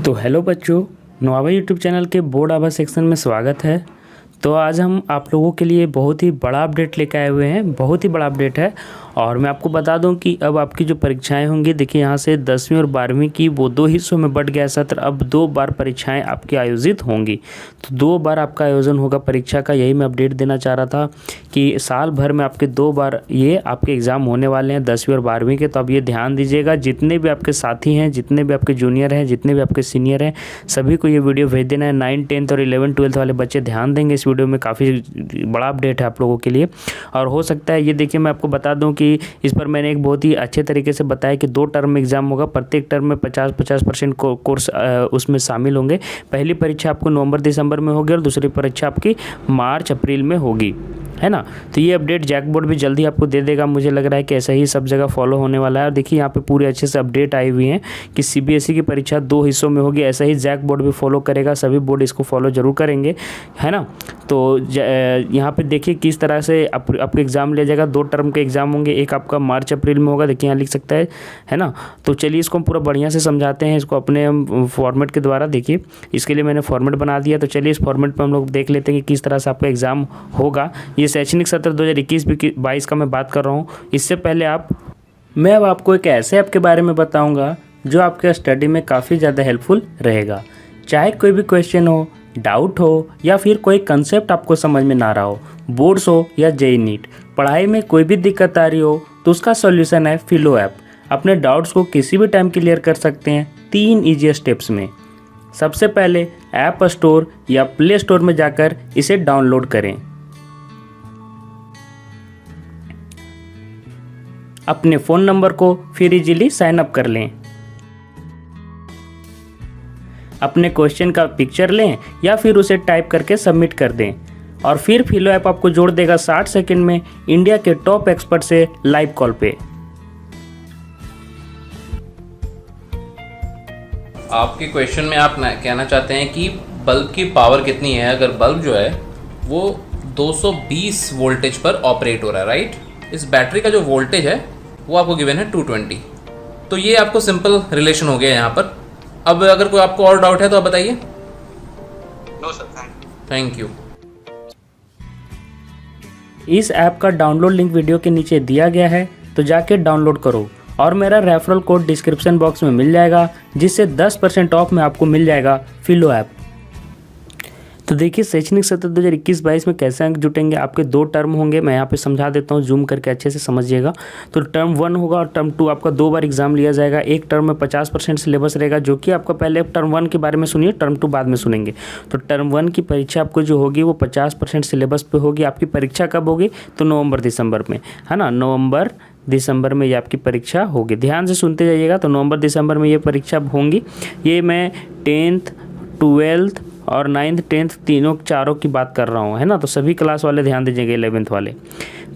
तो हेलो बच्चों, नोवाबा YouTube channel के बोर्ड आभा सेक्शन में स्वागत है। तो आज हम आप लोगों के लिए बहुत ही बड़ा अपडेट लेकर आए हुए हैं। बहुत ही बड़ा अपडेट है और मैं आपको बता दूं कि अब आपकी जो परीक्षाएं होंगी, देखिए यहाँ से 10वीं और 12वीं की वो 2 हिस्सों में बढ़ गया सत्र। अब 2 बार परीक्षाएं आपकी आयोजित होंगी। तो 2 बार आपका आयोजन होगा परीक्षा का। यही मैं अपडेट देना चाह रहा था कि साल भर में आपके 2 बार ये आपके एग्ज़ाम होने वाले हैं, 10वीं और 12वीं के। तो अब ये ध्यान दीजिएगा, जितने भी आपके साथी हैं, जितने भी आपके जूनियर हैं, जितने भी आपके सीनियर हैं, सभी को ये वीडियो भेज देना है। 9, 10th और 11, 12th वाले बच्चे ध्यान देंगे इस वीडियो में। काफ़ी बड़ा अपडेट है आप लोगों के लिए। और हो सकता है ये देखिए, मैं आपको बता दूं कि इस पर मैंने एक बहुत ही अच्छे तरीके से बताया कि 2 टर्म में एग्जाम होगा। प्रत्येक टर्म में 50% कोर्स उसमें शामिल होंगे। पहली परीक्षा आपको नवंबर दिसंबर में होगी और दूसरी परीक्षा आपकी मार्च अप्रैल में होगी, है ना। तो ये अपडेट जैक बोर्ड भी जल्दी आपको दे देगा। मुझे लग रहा है कि ऐसा ही सब जगह फॉलो होने वाला है। और देखिए यहाँ पे पूरे अच्छे से अपडेट आई हुई हैं कि सीबीएसई की परीक्षा 2 हिस्सों में होगी। ऐसा ही जैक बोर्ड भी फॉलो करेगा। सभी बोर्ड इसको फॉलो जरूर करेंगे, है ना। तो यहाँ पे देखिए किस तरह से आपके एग्ज़ाम लिया जाएगा। 2 टर्म के एग्ज़ाम होंगे, एक आपका मार्च अप्रैल में होगा। देखिए यहाँ लिख सकता है ना। तो चलिए इसको हम पूरा बढ़िया से समझाते हैं, इसको अपने हम फॉर्मेट के द्वारा। देखिए इसके लिए मैंने फॉर्मेट बना दिया। तो चलिए इस फॉर्मेट पर हम लोग देख लेते हैं कि किस तरह से आपका एग्ज़ाम होगा। ये शैक्षणिक सत्र 2021-22 का मैं बात कर रहा हूँ। इससे पहले मैं अब आपको एक ऐसे ऐप के बारे में बताऊँगा जो आपके स्टडी में काफ़ी ज़्यादा हेल्पफुल रहेगा। चाहे कोई भी क्वेश्चन हो, डाउट हो या फिर कोई कंसेप्ट आपको समझ में ना रहा हो, बोर्ड्स हो या जेईई नीट, पढ़ाई में कोई भी दिक्कत आ रही हो, तो उसका सॉल्यूशन है फिलो ऐप। अपने डाउट्स को किसी भी टाइम क्लियर कर सकते हैं 3 ईजी स्टेप्स में। सबसे पहले ऐप स्टोर या प्ले स्टोर में जाकर इसे डाउनलोड करें। अपने फ़ोन नंबर को फिर इजीली साइन अप कर लें। अपने क्वेश्चन का पिक्चर लें या फिर उसे टाइप करके सबमिट कर दें और फिर फिलो ऐप आपको जोड़ देगा 60 सेकंड में इंडिया के टॉप एक्सपर्ट से लाइव कॉल पे। आपके क्वेश्चन में आप कहना चाहते हैं कि बल्ब की पावर कितनी है। अगर बल्ब जो है वो 220 वोल्टेज पर ऑपरेट हो रहा है, राइट। इस बैटरी का जो वोल्टेज है वो आपको गिवन है 220। तो ये आपको सिंपल रिलेशन हो गया यहाँ पर। अब अगर कोई आपको और डाउट है तो आप बताइए। No sir, thank you. इस ऐप का डाउनलोड लिंक वीडियो के नीचे दिया गया है, तो जाके डाउनलोड करो। और मेरा रेफरल कोड डिस्क्रिप्शन बॉक्स में मिल जाएगा, जिससे 10% ऑफ में आपको मिल जाएगा फिलो ऐप। तो देखिए शैक्षणिक सत्र 2021-22 में कैसे अंक जुटेंगे। आपके 2 टर्म होंगे, मैं यहाँ पे समझा देता हूँ, जूम करके अच्छे से समझिएगा। तो टर्म 1 होगा और टर्म 2 आपका 2 बार एग्जाम लिया जाएगा। एक टर्म में 50% सिलेबस रहेगा, जो कि आपका पहले टर्म 1 के बारे में सुनिए, टर्म 2 बाद में सुनेंगे। तो टर्म 1 की परीक्षा आपको जो होगी वो 50% सिलेबस पे होगी। आपकी परीक्षा कब होगी? तो नवंबर दिसंबर में, है ना। नवंबर दिसंबर में ये आपकी परीक्षा होगी। ध्यान से सुनते जाइएगा। तो नवंबर दिसंबर में ये परीक्षा होंगी। ये मैं 10th, 12th और 9th 10th चारों की बात कर रहा हूँ, है ना। तो सभी क्लास वाले ध्यान दीजिएगा, 11th वाले।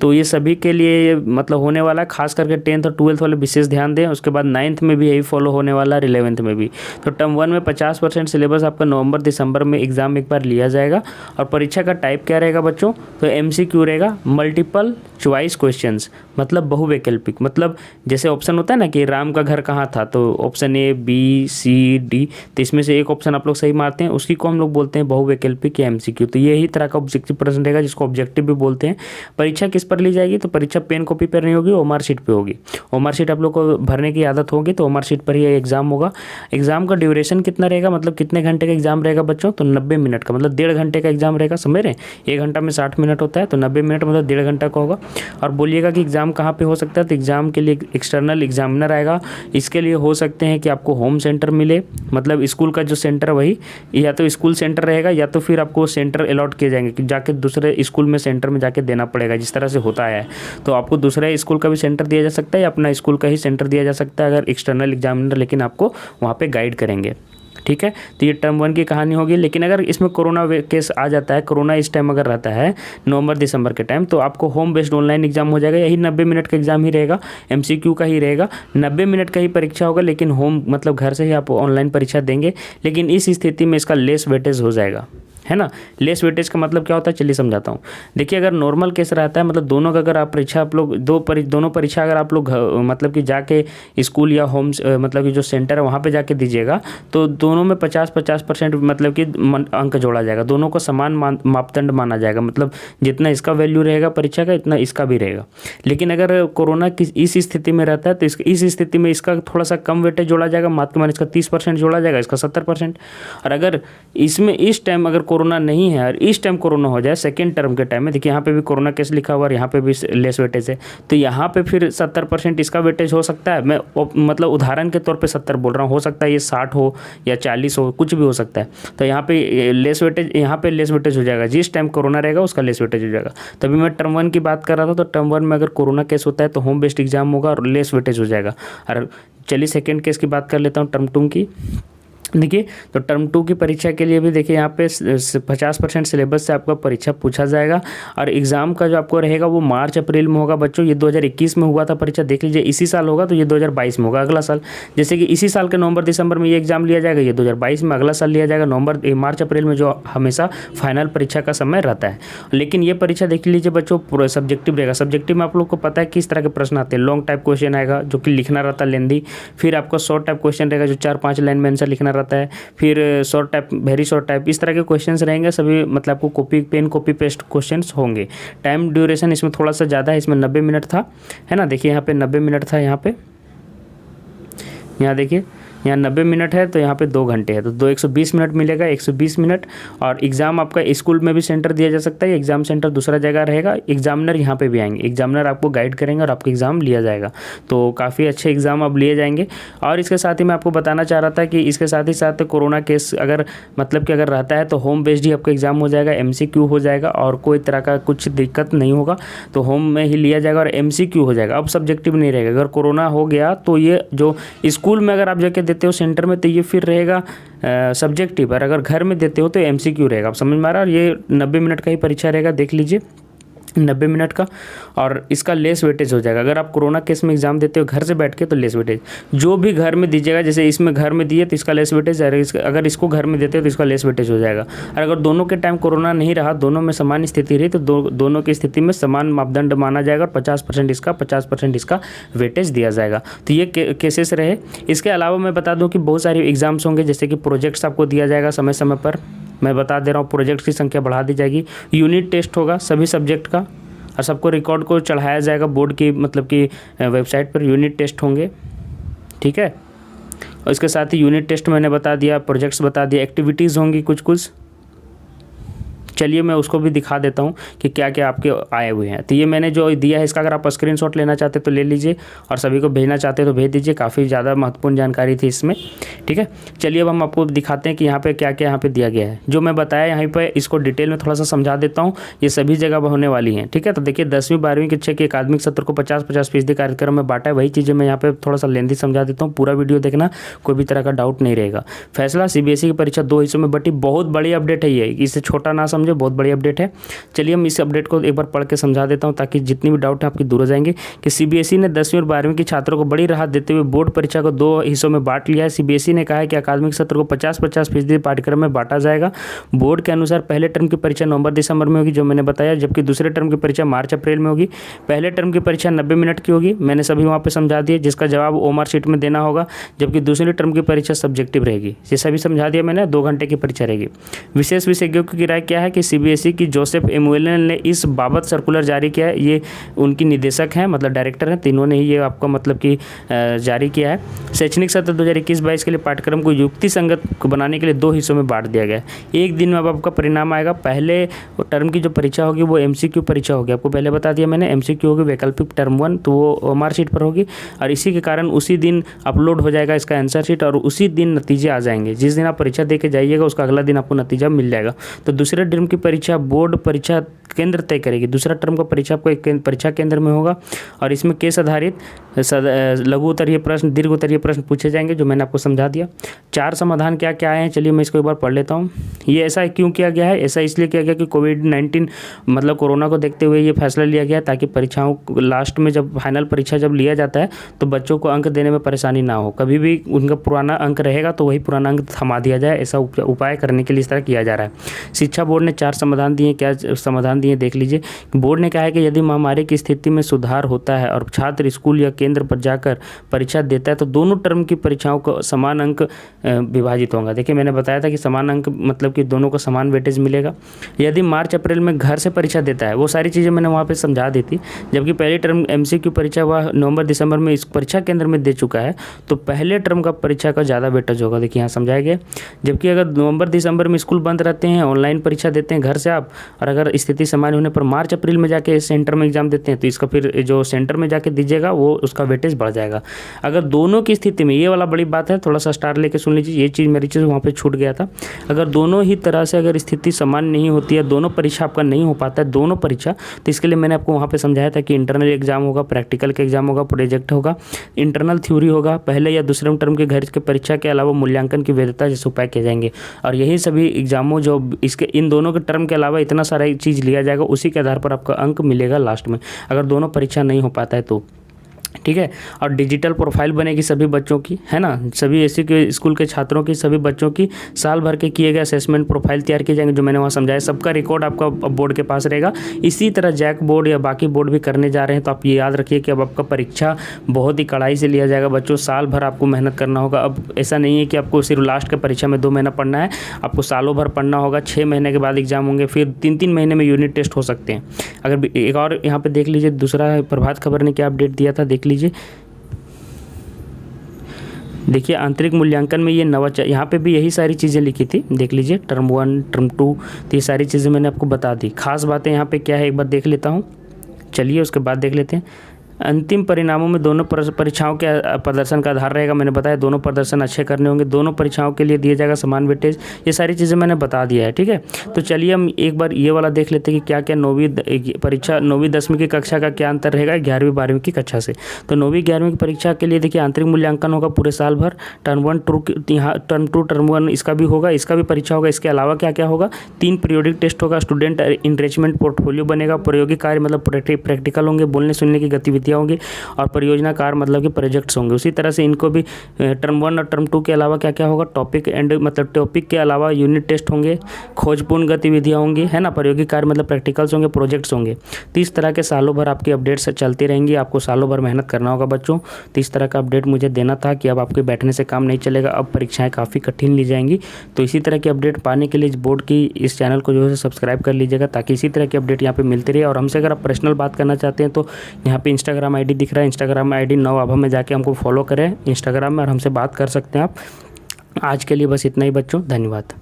तो ये सभी के लिए मतलब होने वाला है। खास करके 10th और 12th वाले विशेष ध्यान दें। उसके बाद 9th में भी यही फॉलो होने वाला है, 11th में भी। तो टर्म 1 में 50% सिलेबस आपका नवंबर दिसंबर में एग्जाम एक बार लिया जाएगा। और परीक्षा का टाइप क्या रहेगा बच्चों? तो MCQ रहेगा, मल्टीपल चॉइस क्वेश्चंस, मतलब बहुवैकल्पिक। मतलब जैसे ऑप्शन होता है ना कि राम का घर कहाँ था, तो option A, B, C, D, तो इसमें से एक ऑप्शन आप लोग सही मारते हैं, उसकी को हम लोग बोलते हैं बहुवैकल्पिक या MCQ। तो यही तरह का ऑब्जेक्टिव प्रश्न रहेगा, जिसको ऑब्जेक्टिव भी बोलते हैं। परीक्षा किस पर ली जाएगी? तो परीक्षा पेन कॉपी पर नहीं होगी, ओमार शीट पे होगी। ओमार शीट आप लोग को भरने की आदत होगी, तो ओमार शीट पर ही एग्जाम होगा। एग्जाम का ड्यूरेशन कितना रहेगा, मतलब कितने घंटे का एग्जाम रहेगा बच्चों? तो 90 मिनट का, मतलब 1.5 घंटे का एग्जाम रहेगा। समझ रहे हैं? 1 घंटा में 60 मिनट होता है, तो 90 मिनट मतलब 1.5 घंटा का होगा। और बोलिएगा कि एग्जाम कहाँ पे हो सकता है? तो एग्जाम के लिए एक्सटर्नल एग्जामिनर आएगा। इसके लिए हो सकते हैं कि आपको होम सेंटर मिले, मतलब स्कूल का जो सेंटर वही, या तो स्कूल सेंटर रहेगा या तो फिर आपको सेंटर अलॉट किए जाएंगे कि जाके दूसरे स्कूल में सेंटर में जाके देना पड़ेगा, जिस तरह से होता है। तो आपको दूसरा स्कूल का भी सेंटर दिया जा सकता है या अपना स्कूल का ही सेंटर दिया जा सकता है, अगर एक्सटर्नल एग्जामिनर लेकिन आपको वहाँ पे गाइड करेंगे। ठीक है। तो ये टर्म 1 की कहानी होगी। लेकिन अगर इसमें कोरोना केस आ जाता है, कोरोना इस टाइम अगर रहता है नवंबर दिसंबर के टाइम, तो आपको होम बेस्ड ऑनलाइन एग्जाम हो जाएगा। यही 90 मिनट का एग्जाम ही रहेगा, MCQ का ही रहेगा। 90 मिनट का ही परीक्षा होगा, लेकिन होम मतलब घर से ही आप ऑनलाइन परीक्षा देंगे। लेकिन इस स्थिति में इसका लेस वेटेज हो जाएगा, है ना। लेस वेटेज का मतलब क्या होता है, चलिए समझाता हूँ। देखिए अगर नॉर्मल केस रहता है, मतलब दोनों का अगर आप परीक्षा आप लोग दोनों परीक्षा अगर आप लोग मतलब कि जाके स्कूल या होम मतलब कि जो सेंटर है वहाँ पे जाके दीजिएगा, तो दोनों में 50-50% मतलब कि अंक जोड़ा जाएगा, दोनों को समान मापदंड माना जाएगा, मतलब जितना इसका वैल्यू रहेगा परीक्षा का इतना इसका भी रहेगा। लेकिन अगर कोरोना की इस स्थिति में रहता है तो इस स्थिति में इसका थोड़ा सा कम वेटेज जोड़ा जाएगा, मात्र मान इसका 30% जोड़ा जाएगा, इसका 70%। और अगर इसमें इस टाइम अगर कोरोना नहीं है और इस टाइम कोरोना हो जाए सेकेंड टर्म के टाइम में, देखिए यहाँ पे भी कोरोना केस लिखा हुआ है, यहाँ पे भी लेस वेटेज है, तो यहाँ पे फिर 70% इसका वेटेज हो सकता है। मैं मतलब उदाहरण के तौर पे 70 बोल रहा हूँ, हो सकता है ये 60 हो या 40 हो, कुछ भी हो सकता है। तो यहाँ पे लेस वेटेज, यहाँ पे लेस वेटेज हो जाएगा, जिस टाइम कोरोना रहेगा उसका लेस वेटेज हो जाएगा। तभी मैं टर्म 1 की बात कर रहा था, तो टर्म 1 में अगर कोरोना केस होता है तो होम बेस्ड एग्जाम होगा और लेस वेटेज हो जाएगा। और चलिए सेकेंड केस की बात कर लेता हूँ, टर्म 2 की। देखिए तो टर्म 2 की परीक्षा के लिए भी देखिए यहाँ पे 50% सिलेबस से आपका परीक्षा पूछा जाएगा और एग्ज़ाम का जो आपको रहेगा वो मार्च अप्रैल में होगा बच्चों। ये 2021 में हुआ था परीक्षा, देख लीजिए इसी साल होगा, तो ये 2022 में होगा अगला साल। जैसे कि इसी साल के नवंबर दिसंबर में ये एग्ज़ाम लिया जाएगा, ये 2022 में अगला साल लिया जाएगा मार्च अप्रैल में, जो हमेशा फाइनल परीक्षा का समय रहता है। लेकिन ये परीक्षा देख लीजिए बच्चों पूरा सब्जेक्टिव रहेगा। सब्जेक्टिव में आप लोग को पता है किस तरह के प्रश्न आते हैं। लॉन्ग टाइप क्वेश्चन आएगा जो कि लिखना रहता है लेंदी, फिर आपका शॉर्ट टाइप क्वेश्चन रहेगा जो 4-5 लाइन में आंसर लिखना रहता है, फिर short type, very short type, इस तरह के क्वेश्चंस रहेंगे सभी। मतलब आपको कॉपी पेस्ट क्वेश्चंस होंगे। टाइम ड्यूरेशन इसमें थोड़ा सा ज़्यादा है, इसमें 90 मिनट था, है ना। देखिए यहाँ पे 90 मिनट था, यहाँ देखिए यहाँ 90 मिनट है, तो यहाँ पे 2 घंटे है, तो 120 मिनट मिलेगा, 120 मिनट। और एग्ज़ाम आपका स्कूल में भी सेंटर दिया जा सकता है, एग्ज़ाम सेंटर दूसरा जगह रहेगा, एग्जामिनर यहाँ पे भी आएंगे, एग्जामिनर आपको गाइड करेंगे और आपका एग्ज़ाम लिया जाएगा। तो काफ़ी अच्छे एग्ज़ाम अब लिए जाएंगे। और इसके साथ ही मैं आपको बताना चाह रहा था कि इसके साथ ही साथ कोरोना केस अगर मतलब कि अगर रहता है तो होम बेस्ड ही आपका एग्ज़ाम हो जाएगा, MCQ हो जाएगा और कोई तरह का कुछ दिक्कत नहीं होगा, तो होम में ही लिया जाएगा और MCQ हो जाएगा। अब सब्जेक्टिव नहीं रहेगा। अगर कोरोना हो गया तो ये जो स्कूल में अगर आप जाके देते हो सेंटर में तो ये फिर रहेगा सब्जेक्टिव, और अगर घर में देते हो तो MCQ रहेगा। आप समझ में आ रहा है। और ये 90 मिनट का ही परीक्षा रहेगा, देख लीजिए 90 मिनट का, और इसका लेस वेटेज हो जाएगा। अगर आप कोरोना केस में एग्जाम देते हो घर से बैठ के तो लेस वेटेज, जो भी घर में दीजिएगा, जैसे इसमें घर में दिए तो इसका लेस वेटेज, अगर इसको घर में देते हो तो इसका लेस वेटेज हो जाएगा। और अगर दोनों के टाइम कोरोना नहीं रहा, दोनों में समान स्थिति रही, तो दोनों की स्थिति में समान मापदंड माना जाएगा और 50% इसका 50% इसका वेटेज दिया जाएगा। तो ये केसेस रहे। इसके अलावा मैं बता दूँ कि बहुत सारे एग्जाम्स होंगे, जैसे कि प्रोजेक्ट्स आपको दिया जाएगा समय समय पर। मैं बता दे रहा हूँ, प्रोजेक्ट्स की संख्या बढ़ा दी जाएगी। यूनिट टेस्ट होगा सभी सब्जेक्ट का और सबको रिकॉर्ड को चढ़ाया जाएगा बोर्ड की मतलब कि वेबसाइट पर। यूनिट टेस्ट होंगे, ठीक है। और इसके साथ ही यूनिट टेस्ट मैंने बता दिया, प्रोजेक्ट्स बता दिया, एक्टिविटीज़ होंगी कुछ। चलिए मैं उसको भी दिखा देता हूँ कि क्या क्या आपके आए हुए हैं। तो ये मैंने जो दिया है इसका अगर आप स्क्रीनशॉट लेना चाहते तो ले लीजिए और सभी को भेजना चाहते तो भेज दीजिए। काफ़ी ज़्यादा महत्वपूर्ण जानकारी थी इसमें, ठीक है। चलिए अब हम आपको दिखाते हैं कि यहाँ पे क्या क्या यहाँ पे दिया गया है। जो मैं बताया यहाँ पे इसको डिटेल में थोड़ा सा समझा देता हूँ। ये सभी जगह होने वाली हैं, ठीक है। तो देखिए 10वीं 12वीं कक्षा के अकादमिक सत्र को 50-50% कार्यक्रम में बांटा है। वही चीज़ें मैं यहाँ पे थोड़ा सा लेंथी समझा देता हूँ। पूरा वीडियो देखना, कोई भी तरह का डाउट नहीं रहेगा। फैसला CBSE की परीक्षा 2 हिस्सों में बटी, बहुत बड़ी अपडेट है ये, इसे छोटा ना समझो, बहुत बड़ी अपडेट है। चलिए हम इस अपडेट को एक बार पढ़ के समझा देता हूं ताकि जितनी भी डाउट है आपकी दूर हो जाएंगे। कि CBSE ने 10वीं और 12वीं के छात्रों को बड़ी राहत देते हुए बोर्ड परीक्षा को 2 हिस्सों में बांट लिया है। CBSE ने कहा है कि अकादमिक सत्र को 50-50% पाठ्यक्रम में बांटा जाएगा। बोर्ड के अनुसार पहले टर्म की परीक्षा नवंबर दिसंबर में होगी, जो मैंने बताया, जबकि दूसरे टर्म की परीक्षा मार्च अप्रैल में होगी। पहले टर्म की परीक्षा 90 मिनट की होगी, मैंने सभी वहाँ पर समझा दिया, जिसका जवाब OMR शीट में देना होगा। जबकि दूसरे टर्म की परीक्षा सब्जेक्टिव रहेगी, ये सभी समझा दिया मैंने। 2 घंटे की परीक्षा रहेगी। विशेष विशेषज्ञों की राय क्या है कि CBSE की जोसेफ एमुएलन ने इस बाबत सर्कुलर जारी किया है। ये उनकी निदेशक हैं, मतलब डायरेक्टर हैं, तीनों ने ही ये आपका मतलब कि जारी किया है। शैक्षणिक सत्र 2021-22 के लिए पाठ्यक्रम को युक्ति संगत बनाने के लिए 2 हिस्सों में बांट दिया गया है। एक दिन में अब आपका परिणाम आएगा। पहले टर्म की जो परीक्षा होगी वो MCQ परीक्षा होगी, आपको पहले बता दिया मैंने। MCQ होगी वैकल्पिक टर्म 1, तो वो OMR शीट पर होगी और इसी के कारण उसी दिन अपलोड हो जाएगा इसका आंसर शीट और उसी दिन नतीजे आ जाएंगे। जिस दिन आप परीक्षा दे के जाइएगा उसका अगला दिन आपको नतीजा मिल जाएगा। तो दूसरे टर्म टर्म की परीक्षा बोर्ड परीक्षा केंद्र तय करेगी। दूसरा टर्म का परीक्षा आपको एक परीक्षा केंद्र में होगा और इसमें केस आधारित लघु उत्तरीय प्रश्न, दीर्घ उत्तरीय प्रश्न पूछे जाएंगे, जो मैंने आपको समझा दिया। 4 समाधान क्या क्या आए हैं, चलिए मैं इसको एक बार पढ़ लेता हूँ। ये ऐसा क्यों किया गया है? ऐसा इसलिए किया गया कि कोविड-19 मतलब कोरोना को देखते हुए ये फैसला लिया गया ताकि परीक्षाओं लास्ट में जब फाइनल परीक्षा जब लिया जाता है तो बच्चों को अंक देने में परेशानी ना हो। कभी भी उनका पुराना अंक रहेगा तो वही पुराना अंक थमा दिया जाए, ऐसा उपाय करने के लिए इस तरह किया जा रहा है। शिक्षा बोर्ड ने 4 समाधान दिए। क्या समाधान दिए देख लीजिए। बोर्ड ने कहा है कि यदि महामारी की स्थिति में सुधार होता है और छात्र स्कूल या केंद्र पर जाकर परीक्षा देता है तो दोनों टर्म की परीक्षाओं को समान अंक विभाजित होगा। देखिए मैंने बताया था कि समान अंक मतलब कि दोनों को समान वेटेज मिलेगा। यदि मार्च अप्रैल में घर से परीक्षा देता है, वो सारी चीज़ें मैंने वहाँ पे समझा दी थी। जबकि पहली टर्म MCQ परीक्षा वह नवंबर दिसंबर में इस परीक्षा केंद्र में दे चुका है तो पहले टर्म का परीक्षा का ज़्यादा वेटेज होगा। देखिए यहाँ समझाया गया। जबकि अगर नवंबर दिसंबर में स्कूल बंद रहते हैं, ऑनलाइन परीक्षा देते हैं घर से आप, और अगर स्थिति सामान्य होने पर मार्च अप्रैल में जाके सेंटर में एग्जाम देते हैं तो इसका फिर जो सेंटर में जाके दीजिएगा वो उसका वेटेज बढ़ जाएगा। अगर दोनों की स्थिति में, ये वाला बड़ी बात है, थोड़ा सा स्टार लेके सुन लीजिए, ये चीज़ मेरी चीज़ वहाँ पे छूट गया था। अगर दोनों ही तरह से अगर स्थिति समान नहीं होती है, दोनों परीक्षा आपका नहीं हो पाता है, दोनों परीक्षा, तो इसके लिए मैंने आपको वहाँ पे समझाया था कि इंटरनल एग्जाम होगा, प्रैक्टिकल के एग्जाम होगा, प्रोजेक्ट होगा, इंटरनल थ्योरी होगा, पहले या दूसरे टर्म के घर के परीक्षा के अलावा मूल्यांकन की वैधता जैसे उपाय किए जाएंगे। और यही सभी एग्जामों जो इसके इन दोनों के टर्म के अलावा इतना सारा चीज़ लिया जाएगा, उसी के आधार पर आपका अंक मिलेगा लास्ट में, अगर दोनों परीक्षा नहीं हो पाता है तो। ठीक है। और डिजिटल प्रोफाइल बनेगी सभी बच्चों की, है ना, सभी ऐसे के स्कूल के छात्रों की, सभी बच्चों की साल भर के किए गए असेसमेंट प्रोफाइल तैयार किए जाएंगे, जो मैंने वहाँ समझाया। सबका रिकॉर्ड आपका बोर्ड के पास रहेगा। इसी तरह जैक बोर्ड या बाकी बोर्ड भी करने जा रहे हैं। तो आप ये याद रखिए कि अब आपका परीक्षा बहुत ही कड़ाई से लिया जाएगा बच्चों। साल भर आपको मेहनत करना होगा। अब ऐसा नहीं है कि आपको सिर्फ लास्ट के परीक्षा में 2 महीना पढ़ना है, आपको सालों भर पढ़ना होगा। 6 महीने के बाद एग्जाम होंगे, फिर 3-3 महीने में यूनिट टेस्ट हो सकते हैं। अगर एक और यहाँ पे देख लीजिए, दूसरा प्रभात खबर ने क्या अपडेट दिया था, देख लीजिए। देखिए आंतरिक मूल्यांकन में ये नवाचार, यहाँ पे भी यही सारी चीज़ें लिखी थी, देख लीजिए, टर्म 1 टर्म 2, तो ये सारी चीज़ें मैंने आपको बता दी। खास बातें यहाँ पे क्या है एक बार देख लेता हूँ, चलिए उसके बाद देख लेते हैं। अंतिम परिणामों में दोनों परीक्षाओं के प्रदर्शन का आधार रहेगा। मैंने बताया दोनों प्रदर्शन अच्छे करने होंगे, दोनों परीक्षाओं के लिए दिया जाएगा समान वेटेज। ये सारी चीज़ें मैंने बता दिया है। ठीक है, तो चलिए हम एक बार ये वाला देख लेते हैं कि क्या क्या 9वीं परीक्षा 9वीं 10वीं की कक्षा का क्या अंतर रहेगा 11वीं 12वीं की कक्षा से। तो 9वीं 11वीं की परीक्षा के लिए देखिए आंतरिक मूल्यांकन होगा पूरे साल भर। टर्म 1 यहाँ टर्म 2 टर्म 1 इसका भी होगा, इसका भी परीक्षा होगा। इसके अलावा क्या क्या होगा, 3 पीरियोडिक टेस्ट होगा, स्टूडेंट इनरिचमेंट पोर्टफोलियो बनेगा, प्रायोगिक कार्य मतलब प्रैक्टिकल होंगे, बोलने सुनने की गतिविधियाँ होंगी, और परियोजना कार्य मतलब कि प्रोजेक्ट्स होंगे। उसी तरह से इनको भी टर्म 1 और टर्म 2 के अलावा क्या क्या होगा, टॉपिक एंड मतलब टॉपिक के अलावा यूनिट टेस्ट होंगे, खोजपूर्ण गतिविधियाँ होंगी, है ना, प्रायोगिक कार्य मतलब प्रैक्टिकल्स होंगे, प्रोजेक्ट्स होंगे। तो इस तरह के सालों भर आपकी अपडेट्स चलती रहेंगी। आपको सालों भर मेहनत करना होगा बच्चों। तो इस तरह का अपडेट मुझे देना था कि अब आपके बैठने से काम नहीं चलेगा, अब परीक्षाएँ काफ़ी कठिन ली जाएंगी। तो इसी तरह की अपडेट पाने के लिए बोर्ड की इस चैनल को जो है सब्सक्राइब कर लीजिएगा, ताकि इसी तरह की अपडेट यहाँ पे मिलती रहे। और हमसे अगर आप पर्सनल बात करना चाहते हैं तो यहाँ पे इंस्टाग्राम आईडी दिख रहा है, इंस्टाग्राम आईडी नवाभा में जाके हमको फॉलो करें इंस्टाग्राम में, और हमसे बात कर सकते हैं आप। आज के लिए बस इतना ही बच्चों, धन्यवाद।